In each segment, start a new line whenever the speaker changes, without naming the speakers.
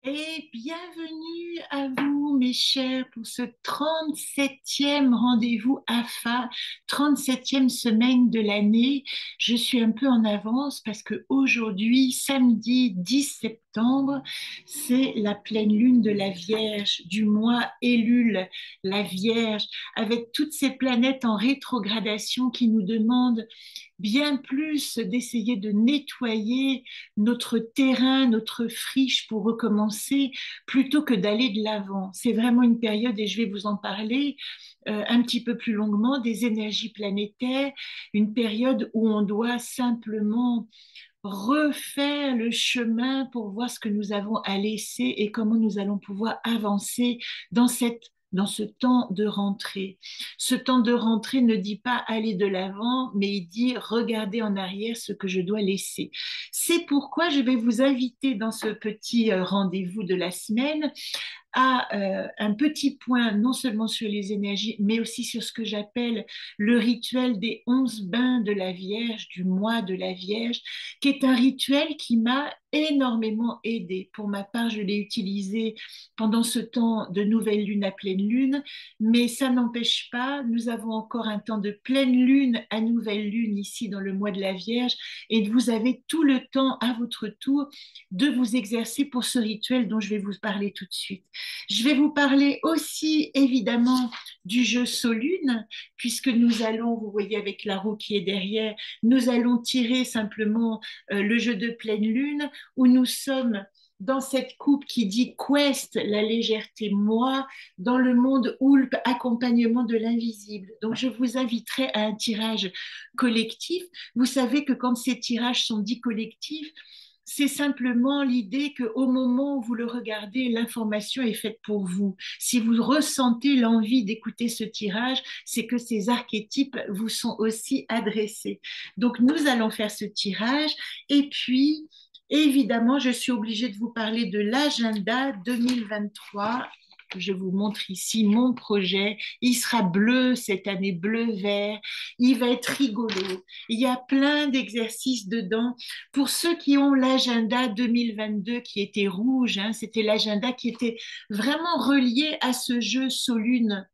Et bienvenue à vous, mes chers, pour ce 37e rendez-vous AFA, 37e semaine de l'année. Je suis un peu en avance parce que aujourd'hui, samedi 10 septembre, c'est la pleine lune de la Vierge, du mois Ellul, la Vierge, avec toutes ces planètes en rétrogradation qui nous demandent bien plus d'essayer de nettoyer notre terrain, notre friche pour recommencer, plutôt que d'aller de l'avant. C'est vraiment une période, et je vais vous en parler un petit peu plus longuement, des énergies planétaires, une période où on doit simplement refaire le chemin pour voir ce que nous avons à laisser et comment nous allons pouvoir avancer dans dans ce temps de rentrée. Ce temps de rentrée ne dit pas aller de l'avant, mais il dit regarder en arrière ce que je dois laisser. C'est pourquoi je vais vous inviter dans ce petit rendez-vous de la semaine à un petit point non seulement sur les énergies, mais aussi sur ce que j'appelle le rituel des 11 bains de la Vierge, du mois de la Vierge, qui est un rituel qui m'a énormément aidé. Pour ma part, je l'ai utilisé pendant ce temps de nouvelle lune à pleine lune, mais ça n'empêche pas, nous avons encore un temps de pleine lune à nouvelle lune ici dans le mois de la Vierge, et vous avez tout le temps à votre tour de vous exercer pour ce rituel dont je vais vous parler tout de suite. Je vais vous parler aussi évidemment du jeu Solune, puisque nous allons, vous voyez avec la roue qui est derrière, nous allons tirer simplement le jeu de pleine lune où nous sommes dans cette coupe qui dit Quest, la légèreté, moi, dans le monde Oulp, accompagnement de l'invisible. Donc, je vous inviterai à un tirage collectif. Vous savez que quand ces tirages sont dits collectifs, c'est simplement l'idée qu'au moment où vous le regardez, l'information est faite pour vous. Si vous ressentez l'envie d'écouter ce tirage, c'est que ces archétypes vous sont aussi adressés. Donc, nous allons faire ce tirage et puis, évidemment, je suis obligée de vous parler de l'agenda 2023. Je vous montre ici mon projet. Il sera bleu cette année, bleu-vert. Il va être rigolo. Il y a plein d'exercices dedans. Pour ceux qui ont l'agenda 2022 qui était rouge, hein, c'était l'agenda qui était vraiment relié à ce jeu Solune,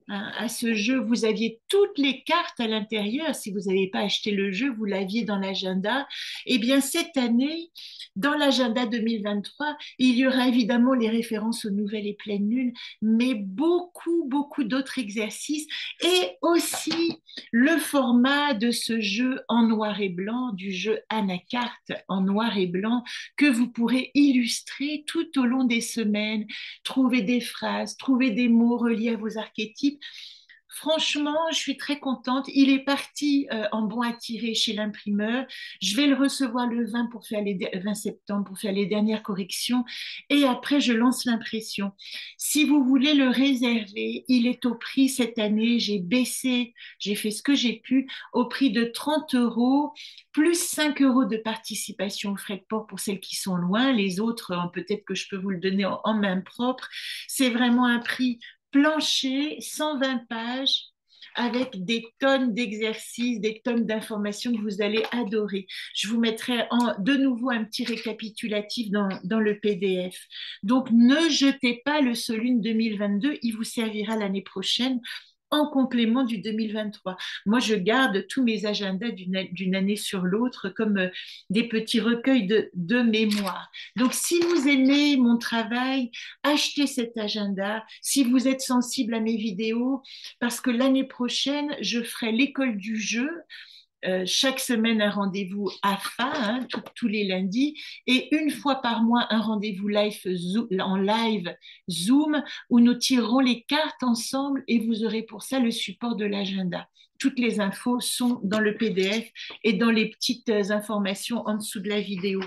hein, à ce jeu, vous aviez toutes les cartes à l'intérieur. Si vous n'avez pas acheté le jeu, vous l'aviez dans l'agenda. Eh bien, cette année, dans l'agenda 2023, il y aura évidemment les références aux nouvelles et pleines lunes, mais beaucoup d'autres exercices et aussi le format de ce jeu en noir et blanc, du jeu Anacarte en noir et blanc, que vous pourrez illustrer tout au long des semaines, trouver des phrases, trouver des mots reliés à vos archétypes. Franchement, je suis très contente. Il est parti en bon à tirer chez l'imprimeur. Je vais le recevoir le 20 pour faire 20 septembre pour faire les dernières corrections et après je lance l'impression. Si vous voulez le réserver, il est au prix cette année. J'ai baissé, j'ai fait ce que j'ai pu au prix de 30 euros plus 5 euros de participation aux frais de port pour celles qui sont loin. Les autres, peut-être que je peux vous le donner en main propre. C'est vraiment un prix plancher, 120 pages, avec des tonnes d'exercices, des tonnes d'informations que vous allez adorer. Je vous mettrai de nouveau un petit récapitulatif dans le PDF. Donc, ne jetez pas le Solune 2022, il vous servira l'année prochaine en complément du 2023. Moi, je garde tous mes agendas d'une année sur l'autre comme des petits recueils de mémoire. Donc, si vous aimez mon travail, achetez cet agenda. Si vous êtes sensible à mes vidéos, parce que l'année prochaine, je ferai l'école du jeu chaque semaine un rendez-vous AFA, hein, tous les lundis, et une fois par mois un rendez-vous en live Zoom où nous tirerons les cartes ensemble et vous aurez pour ça le support de l'agenda. Toutes les infos sont dans le PDF et dans les petites informations en dessous de la vidéo.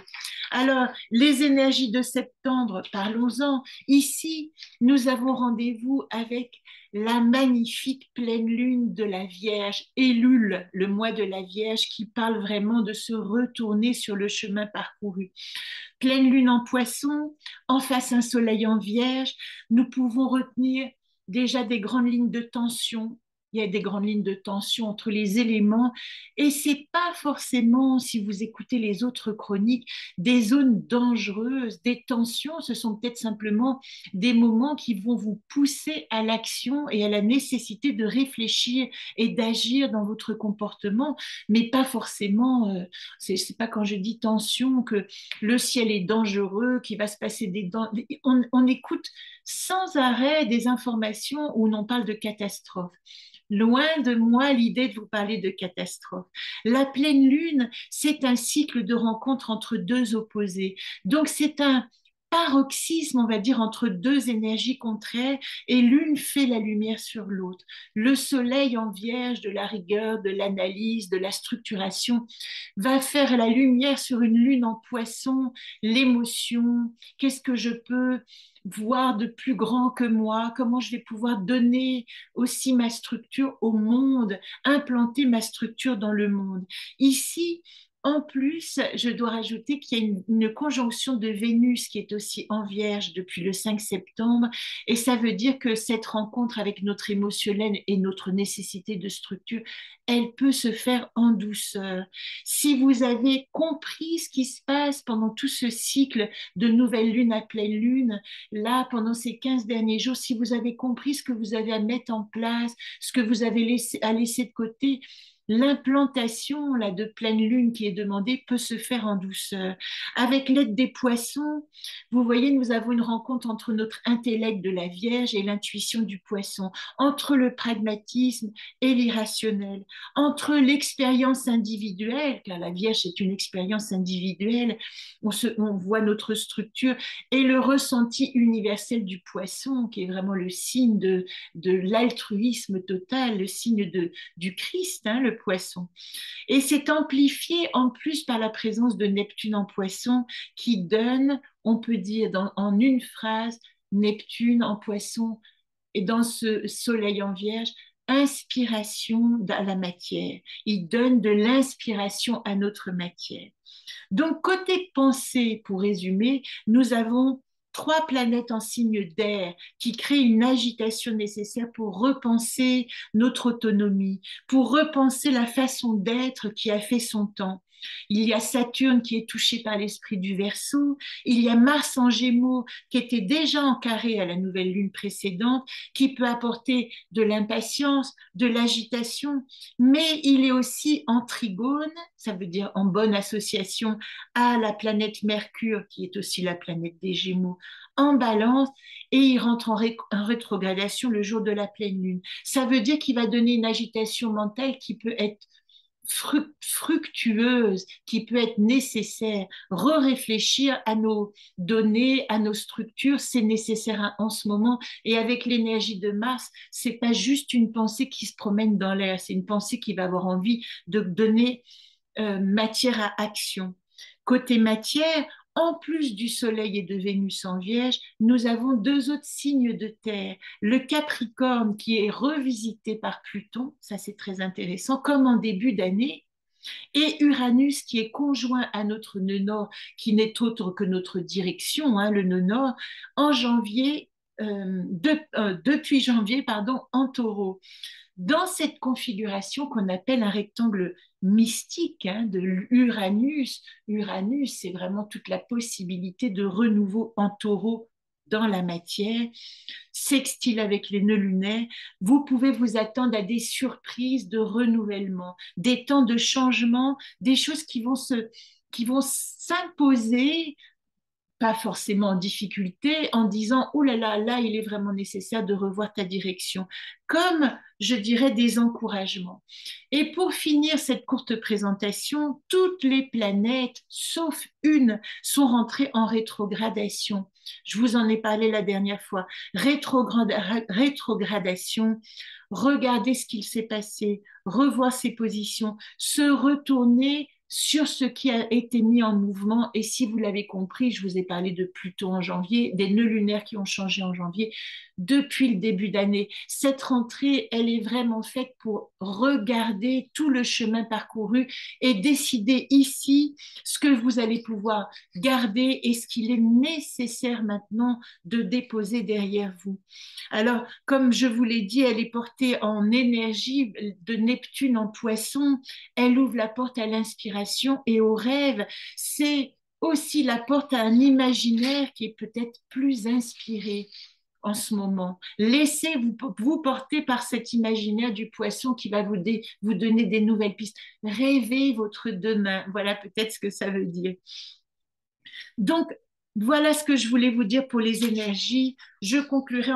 Alors, les énergies de septembre, parlons-en. Ici, nous avons rendez-vous avec la magnifique pleine lune de la Vierge, Ellul, le mois de la Vierge, qui parle vraiment de se retourner sur le chemin parcouru. Pleine lune en Poisson, en face un soleil en Vierge, nous pouvons retenir déjà des grandes lignes de tension, il y a des grandes lignes de tension entre les éléments et c'est pas forcément, si vous écoutez les autres chroniques, des zones dangereuses, des tensions, ce sont peut-être simplement des moments qui vont vous pousser à l'action et à la nécessité de réfléchir et d'agir dans votre comportement, mais pas forcément, c'est pas quand je dis tension que le ciel est dangereux, qu'il va se passer on écoute sans arrêt des informations où l'on parle de catastrophe. Loin de moi l'idée de vous parler de catastrophe. La pleine lune, c'est un cycle de rencontre entre deux opposés. Donc c'est un paroxysme, on va dire, entre deux énergies contraires et l'une fait la lumière sur l'autre. Le soleil en vierge de la rigueur, de l'analyse, de la structuration va faire la lumière sur une lune en poisson, l'émotion, qu'est-ce que je peux voir de plus grand que moi, comment je vais pouvoir donner aussi ma structure au monde, implanter ma structure dans le monde. Ici, en plus, je dois rajouter qu'il y a une conjonction de Vénus qui est aussi en Vierge depuis le 5 septembre, et ça veut dire que cette rencontre avec notre émotionnel et notre nécessité de structure, elle peut se faire en douceur. Si vous avez compris ce qui se passe pendant tout ce cycle de nouvelle lune à pleine lune, là, pendant ces 15 derniers jours, si vous avez compris ce que vous avez à mettre en place, ce que vous avez à laisser de côté, l'implantation là, de pleine lune qui est demandée peut se faire en douceur. Avec l'aide des poissons, vous voyez, nous avons une rencontre entre notre intellect de la Vierge et l'intuition du poisson, entre le pragmatisme et l'irrationnel, entre l'expérience individuelle, car la Vierge est une expérience individuelle, on voit notre structure, et le ressenti universel du poisson, qui est vraiment le signe de l'altruisme total, le signe du Christ, hein, le poisson. Et c'est amplifié en plus par la présence de Neptune en poisson qui donne, on peut dire en une phrase, Neptune en poisson et dans ce soleil en vierge, inspiration à la matière. Il donne de l'inspiration à notre matière. Donc, côté pensée, pour résumer, nous avons trois planètes en signe d'air qui créent une agitation nécessaire pour repenser notre autonomie, pour repenser la façon d'être qui a fait son temps. Il y a Saturne qui est touché par l'esprit du Verseau, il y a Mars en Gémeaux qui était déjà en carré à la nouvelle lune précédente, qui peut apporter de l'impatience, de l'agitation, mais il est aussi en trigone, ça veut dire en bonne association à la planète Mercure, qui est aussi la planète des Gémeaux, en balance, et il rentre en rétrogradation le jour de la pleine lune. Ça veut dire qu'il va donner une agitation mentale qui peut être fructueuse, qui peut être nécessaire. Re-réfléchir à nos données, à nos structures, c'est nécessaire en ce moment. Et avec l'énergie de Mars, c'est pas juste une pensée qui se promène dans l'air, c'est une pensée qui va avoir envie de donner matière à action. Côté matière, en plus du Soleil et de Vénus en Vierge, nous avons deux autres signes de terre. Le Capricorne qui est revisité par Pluton, ça c'est très intéressant, comme en début d'année, et Uranus qui est conjoint à notre nœud nord, qui n'est autre que notre direction, hein, le nœud nord, en janvier, depuis janvier, pardon, en taureau. Dans cette configuration qu'on appelle un rectangle mystique, hein, de l'Uranus, Uranus, c'est vraiment toute la possibilité de renouveau en taureau dans la matière, sextile avec les nœuds lunaires, vous pouvez vous attendre à des surprises de renouvellement, des temps de changement, des choses qui vont s'imposer pas forcément en difficulté, en disant oh là là, là, il est vraiment nécessaire de revoir ta direction, comme je dirais des encouragements. Et pour finir cette courte présentation, toutes les planètes, sauf une, sont rentrées en rétrogradation. Je vous en ai parlé la dernière fois. Rétrogradation, regarder ce qu'il s'est passé, revoir ses positions, se retourner sur ce qui a été mis en mouvement. Et si vous l'avez compris, je vous ai parlé de Pluton en janvier, des nœuds lunaires qui ont changé en janvier depuis le début d'année. Cette rentrée, elle est vraiment faite pour regarder tout le chemin parcouru et décider ici ce que vous allez pouvoir garder et ce qu'il est nécessaire maintenant de déposer derrière vous. Alors, comme je vous l'ai dit, elle est portée en énergie de Neptune en Poisson. Elle ouvre la porte à l'inspiration et au rêve. C'est aussi la porte à un imaginaire qui est peut-être plus inspiré en ce moment. Laissez-vous vous porter par cet imaginaire du poisson qui va vous donner des nouvelles pistes. Rêvez votre demain. Voilà peut-être ce que ça veut dire. Donc, voilà ce que je voulais vous dire pour les énergies. Je conclurai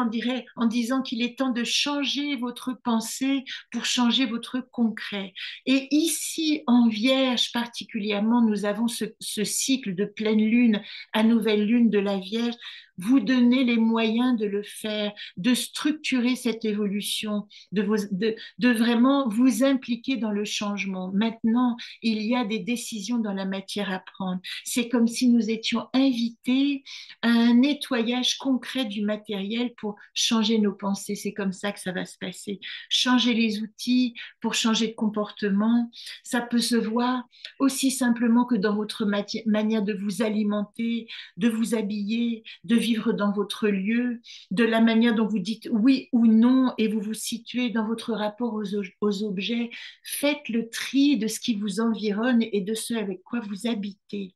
en disant qu'il est temps de changer votre pensée pour changer votre concret. Et ici, en Vierge particulièrement, nous avons ce cycle de pleine lune à nouvelle lune de la Vierge. Vous donnez les moyens de le faire, de structurer cette évolution, de vraiment vous impliquer dans le changement. Maintenant, il y a des décisions dans la matière à prendre. C'est comme si nous étions invités à un nettoyage concret du matériel pour changer nos pensées. C'est comme ça que ça va se passer. Changer les outils pour changer de comportement. Ça peut se voir aussi simplement que dans votre manière de vous alimenter, de vous habiller, de vivre dans votre lieu, de la manière dont vous dites oui ou non et vous vous situez dans votre rapport aux objets. Faites le tri de ce qui vous environne et de ce avec quoi vous habitez.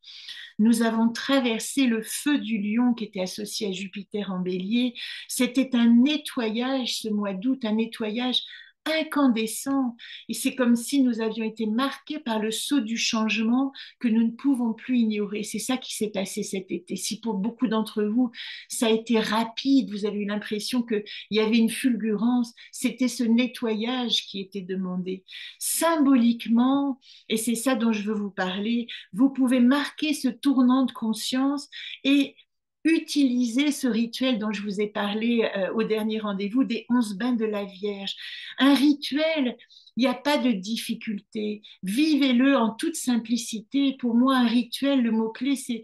Nous avons traversé le feu du lion qui était associé à Jupiter en bélier. C'était un nettoyage ce mois d'août, un nettoyage incandescent. Et c'est comme si nous avions été marqués par le sceau du changement que nous ne pouvons plus ignorer. C'est ça qui s'est passé cet été. Si pour beaucoup d'entre vous, ça a été rapide, vous avez eu l'impression qu'il y avait une fulgurance, c'était ce nettoyage qui était demandé. Symboliquement, et c'est ça dont je veux vous parler, vous pouvez marquer ce tournant de conscience et utiliser ce rituel dont je vous ai parlé au dernier rendez-vous des 11 bains de la Vierge. Un rituel, il n'y a pas de difficulté. Vivez-le en toute simplicité. Pour moi, un rituel, le mot-clé, c'est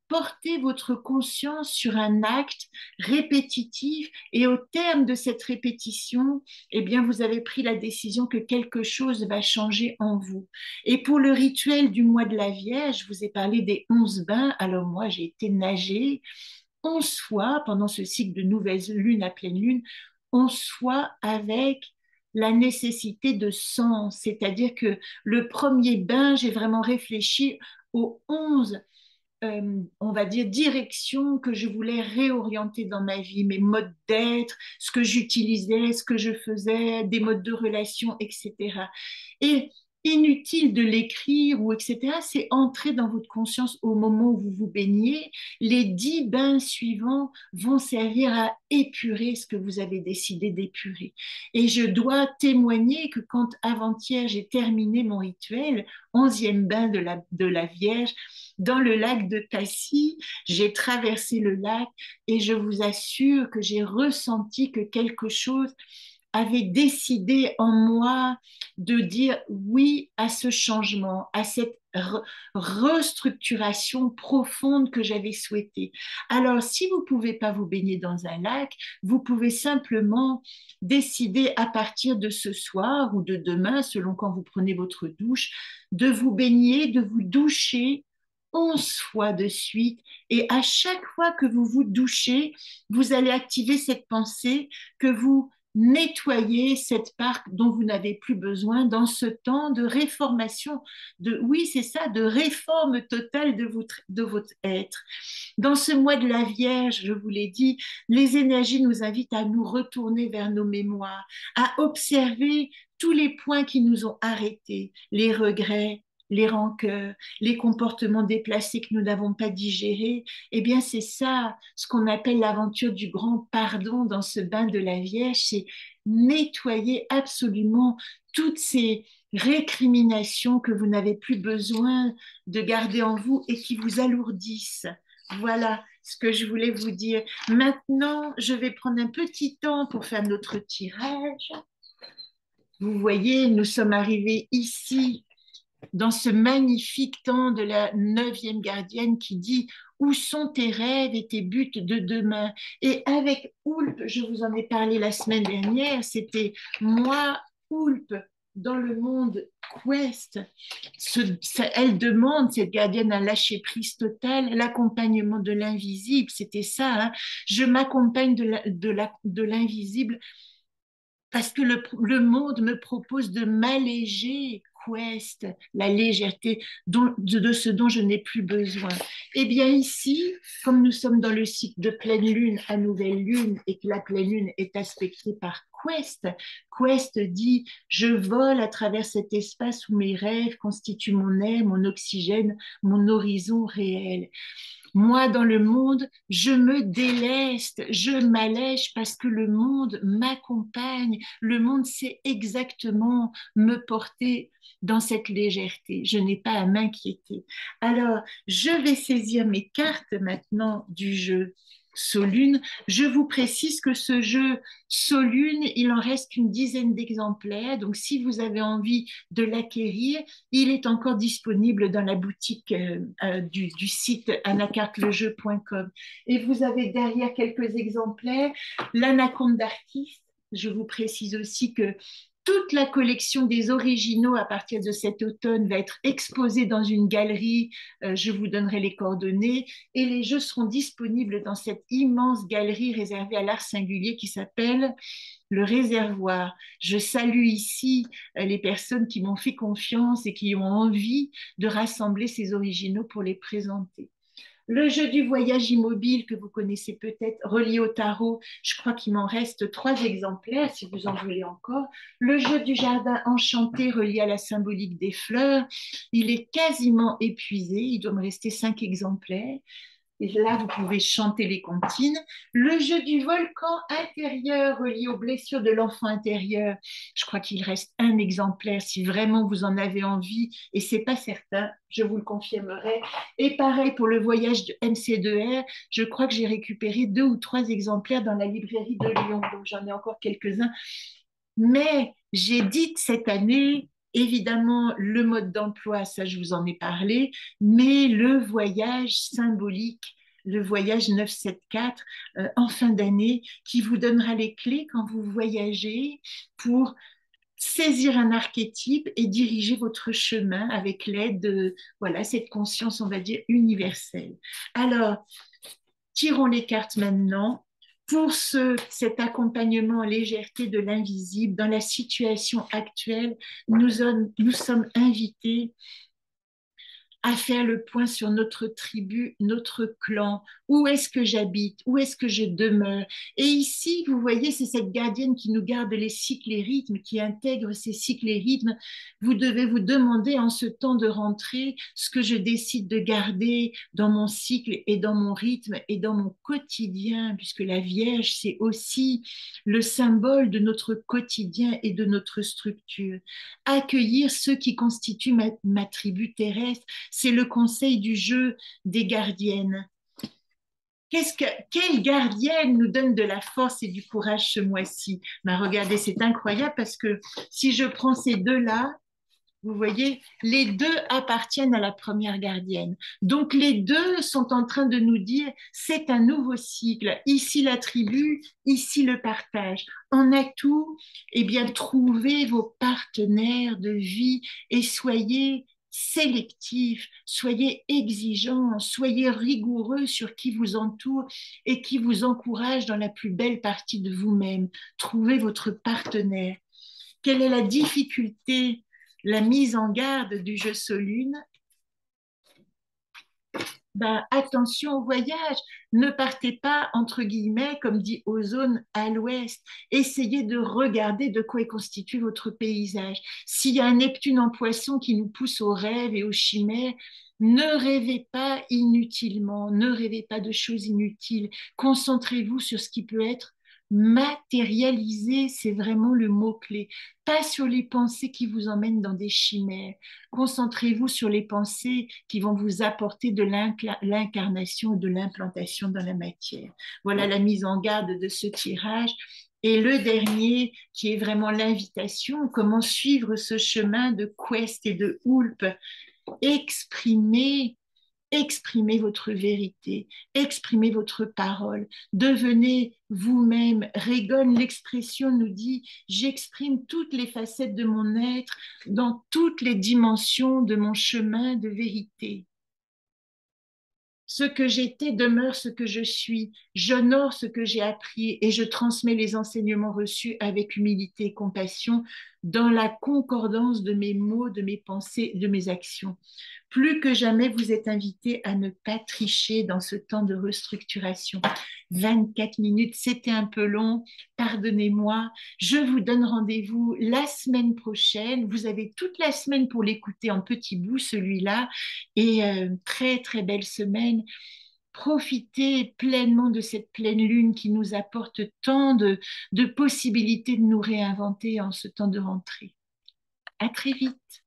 porter votre conscience sur un acte répétitif et au terme de cette répétition, eh bien, vous avez pris la décision que quelque chose va changer en vous. Et pour le rituel du mois de la Vierge, je vous ai parlé des 11 bains. Alors moi, j'ai été nager 11 fois pendant ce cycle de nouvelle lune à pleine lune, 11 fois avec la nécessité de sens, c'est-à-dire que le premier bain, j'ai vraiment réfléchi aux 11 on va dire, direction que je voulais réorienter dans ma vie, mes modes d'être, ce que j'utilisais, ce que je faisais, des modes de relation, etc. Et inutile de l'écrire ou etc., c'est entrer dans votre conscience au moment où vous vous baignez. Les 10 bains suivants vont servir à épurer ce que vous avez décidé d'épurer. Et je dois témoigner que quand avant-hier j'ai terminé mon rituel, 11e bain de la Vierge, dans le lac de Passy, j'ai traversé le lac et je vous assure que j'ai ressenti que quelque chose avait décidé en moi de dire oui à ce changement, à cette restructuration profonde que j'avais souhaitée. Alors, si vous ne pouvez pas vous baigner dans un lac, vous pouvez simplement décider à partir de ce soir ou de demain, selon quand vous prenez votre douche, de vous baigner, de vous doucher 11 fois de suite. Et à chaque fois que vous vous douchez, vous allez activer cette pensée que vous nettoyez cette part dont vous n'avez plus besoin dans ce temps de réformation, oui, c'est ça, de réforme totale de votre être. Dans ce mois de la Vierge, je vous l'ai dit, les énergies nous invitent à nous retourner vers nos mémoires, à observer tous les points qui nous ont arrêtés, les regrets, les rancœurs, les comportements déplacés que nous n'avons pas digérés, eh bien c'est ça, ce qu'on appelle l'aventure du grand pardon dans ce bain de la Vierge, c'est nettoyer absolument toutes ces récriminations que vous n'avez plus besoin de garder en vous et qui vous alourdissent. Voilà ce que je voulais vous dire. Maintenant, je vais prendre un petit temps pour faire notre tirage. Vous voyez, nous sommes arrivés ici dans ce magnifique temps de la neuvième gardienne qui dit où sont tes rêves et tes buts de demain? Et avec Oulp, je vous en ai parlé la semaine dernière, c'était moi, Oulp, dans le monde Quest. Elle demande, cette gardienne, un lâcher-prise total, l'accompagnement de l'invisible, c'était ça. Hein. Je m'accompagne de l'invisible parce que le monde me propose de m'alléger, Quest, la légèreté de ce dont je n'ai plus besoin. Eh bien ici, comme nous sommes dans le cycle de pleine lune à nouvelle lune et que la pleine lune est aspectée par Quest, Quest dit, je vole à travers cet espace où mes rêves constituent mon air, mon oxygène, mon horizon réel. Moi, dans le monde, je me déleste, je m'allège parce que le monde m'accompagne. Le monde sait exactement me porter dans cette légèreté. Je n'ai pas à m'inquiéter. Alors, je vais saisir mes cartes maintenant du jeu Solune. Je vous précise que ce jeu Solune, il en reste une dizaine d'exemplaires. Donc, si vous avez envie de l'acquérir, il est encore disponible dans la boutique du site anacartelejeu.com. Et vous avez derrière quelques exemplaires. L'Anaconde d'artiste. Je vous précise aussi que toute la collection des originaux à partir de cet automne va être exposée dans une galerie. Je vous donnerai les coordonnées. Et les jeux seront disponibles dans cette immense galerie réservée à l'art singulier qui s'appelle le réservoir. Je salue ici les personnes qui m'ont fait confiance et qui ont envie de rassembler ces originaux pour les présenter. Le jeu du voyage immobile que vous connaissez peut-être, relié au tarot, je crois qu'il m'en reste 3 exemplaires si vous en voulez encore. Le jeu du jardin enchanté relié à la symbolique des fleurs, il est quasiment épuisé, il doit me rester 5 exemplaires. Et là, vous pouvez chanter les comptines. Le jeu du volcan intérieur relié aux blessures de l'enfant intérieur. Je crois qu'il reste un exemplaire si vraiment vous en avez envie. Et c'est pas certain, je vous le confirmerai. Et pareil pour le voyage de MC2R. Je crois que j'ai récupéré 2 ou 3 exemplaires dans la librairie de Lyon. Donc j'en ai encore quelques-uns. Mais j'ai dit cette année, évidemment, le mode d'emploi, ça je vous en ai parlé, mais le voyage symbolique, le voyage 974 en fin d'année, qui vous donnera les clés quand vous voyagez pour saisir un archétype et diriger votre chemin avec l'aide de voilà, cette conscience, on va dire, universelle. Alors, tirons les cartes maintenant pour cet accompagnement en légèreté de l'invisible. Dans la situation actuelle, nous sommes invités à faire le point sur notre tribu, notre clan. Où est-ce que j'habite? Où est-ce que je demeure? Et ici, vous voyez, c'est cette gardienne qui nous garde les cycles et rythmes, qui intègre ces cycles et rythmes. Vous devez vous demander en ce temps de rentrée ce que je décide de garder dans mon cycle et dans mon rythme et dans mon quotidien, puisque la Vierge, c'est aussi le symbole de notre quotidien et de notre structure. Accueillir ceux qui constituent ma tribu terrestre, c'est le conseil du jeu des gardiennes. Quelle gardienne nous donne de la force et du courage ce mois-ci? Ben, regardez, c'est incroyable parce que si je prends ces deux-là, vous voyez, les deux appartiennent à la première gardienne. Donc les deux sont en train de nous dire, c'est un nouveau cycle. Ici la tribu, ici le partage. En atout, eh bien, trouvez vos partenaires de vie et soyez sélectif, soyez exigeant, soyez rigoureux sur qui vous entoure et qui vous encourage dans la plus belle partie de vous-même. Trouvez votre partenaire. Quelle est la difficulté, la mise en garde du jeu Solune? Ben, attention au voyage, ne partez pas, entre guillemets, comme dit Ozone, à l'ouest. Essayez de regarder de quoi est constitué votre paysage. S'il y a un Neptune en poisson qui nous pousse aux rêves et aux chimères, ne rêvez pas inutilement, ne rêvez pas de choses inutiles. Concentrez-vous sur ce qui peut être Matérialiser, c'est vraiment le mot-clé. Pas sur les pensées qui vous emmènent dans des chimères. Concentrez-vous sur les pensées qui vont vous apporter de l'incarnation et de l'implantation dans la matière. Voilà la mise en garde de ce tirage. Et le dernier, qui est vraiment l'invitation, comment suivre ce chemin de Quest et de Houlpe, exprimer exprimez votre vérité, exprimez votre parole, devenez vous-même. Reagan, l'expression nous dit, j'exprime toutes les facettes de mon être dans toutes les dimensions de mon chemin de vérité. Ce que j'étais demeure ce que je suis. J'honore ce que j'ai appris et je transmets les enseignements reçus avec humilité et compassion dans la concordance de mes mots, de mes pensées, de mes actions. Plus que jamais, vous êtes invité à ne pas tricher dans ce temps de restructuration. 24 minutes, c'était un peu long, pardonnez-moi. Je vous donne rendez-vous la semaine prochaine. Vous avez toute la semaine pour l'écouter en petits bouts, celui-là. Et très, très belle semaine. Profitez pleinement de cette pleine lune qui nous apporte tant de possibilités de nous réinventer en ce temps de rentrée. À très vite.